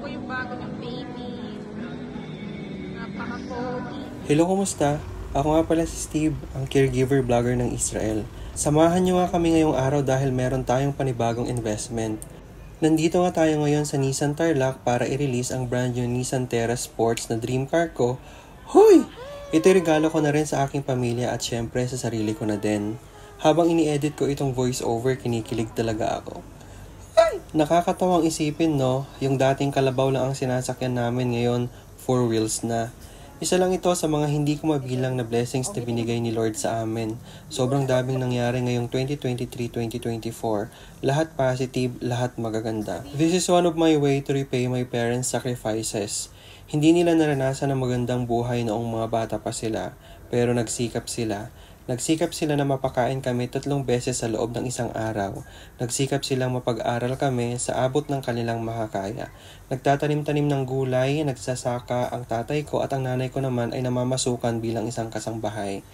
po yung bago ng baby. Napaka-pogi. Hello, kumusta? Ako nga pala si Steve, ang caregiver vlogger ng Israel. Samahan niyo nga kami ngayong araw dahil meron tayong panibagong investment. Nandito nga tayo ngayon sa Nissan Tarlac para i-release ang brand new Nissan Terra Sports na dream car ko. Hoy! Ito regalo ko na rin sa aking pamilya at syempre sa sarili ko na din. Habang ini-edit ko itong voiceover, kinikilig talaga ako. Nakakatawang isipin, no? Yung dating kalabaw lang ang sinasakyan namin ngayon, 4 wheels na. Isa lang ito sa mga hindi ko mabilang na blessings na binigay ni Lord sa amin. Sobrang daming nangyari ngayong 2023-2024. Lahat positive, lahat magaganda. This is one of my way to repay my parents' sacrifices. Hindi nila naranasan ang magandang buhay noong mga bata pa sila, pero nagsikap sila. Nagsikap sila na mapakain kami 3 beses sa loob ng isang araw. Nagsikap silang mapag-aral kami sa abot ng kanilang makakaya. Nagtatanim-tanim ng gulay, nagsasaka ang tatay ko at ang nanay ko naman ay namamasukan bilang isang kasangbahay.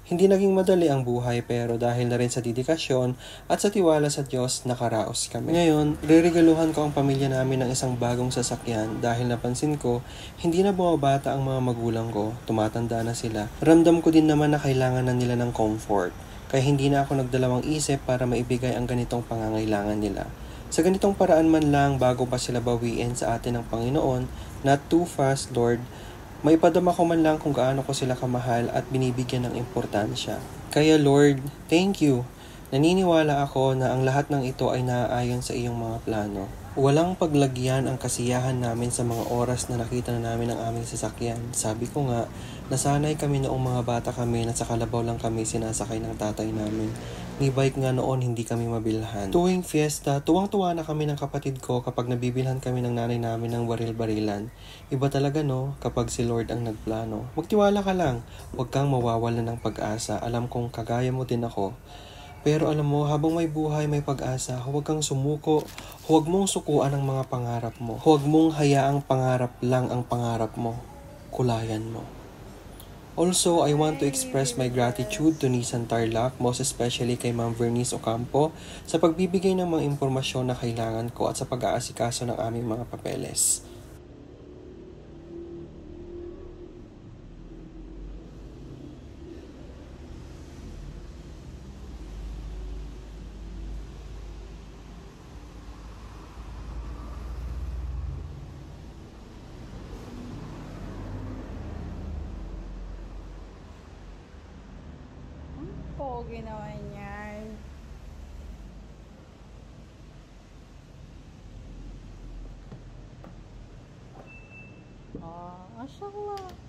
Hindi naging madali ang buhay pero dahil na rin sa dedikasyon at sa tiwala sa Diyos, nakaraos kami. Ngayon, reregaluhan ko ang pamilya namin ng isang bagong sasakyan dahil napansin ko, hindi na bumabata ang mga magulang ko, tumatanda na sila. Ramdam ko din naman na kailangan na nila ng comfort, kaya hindi na ako nagdalawang isip para maibigay ang ganitong pangangailangan nila. Sa ganitong paraan man lang bago pa sila bawiin sa atin ng Panginoon, not too fast, Lord, maipadama ko man lang kung gaano ko sila kamahal at binibigyan ng importansya. Kaya Lord, thank you. Naniniwala ako na ang lahat ng ito ay naaayon sa iyong mga plano. Walang paglagyan ang kasiyahan namin sa mga oras na nakita na namin ang aming sasakyan. Sabi ko nga, nasanay kami noong mga bata kami na sa kalabaw lang kami sinasakay ng tatay namin. Ni bike nga noon hindi kami mabilhan. Tuwing fiesta, tuwang-tuwa na kami ng kapatid ko kapag nabibilhan kami ng nanay namin ng baril-barilan. Iba talaga no, kapag si Lord ang nagplano. Magtiwala ka lang, huwag kang mawawalan ng pag-asa. Alam kong kagaya mo din ako. Pero alam mo, habang may buhay, may pag-asa, huwag kang sumuko. Huwag mong sukuan ang mga pangarap mo. Huwag mong hayaang pangarap lang ang pangarap mo. Kulayan mo. Also, I want to express my gratitude to Nissan Tarlac, most especially kay Ma'am Vernice Ocampo, sa pagbibigay ng mga impormasyon na kailangan ko at sa pag-aasikaso ng aming mga papeles. Pogi naman yan. Ah, mashallah.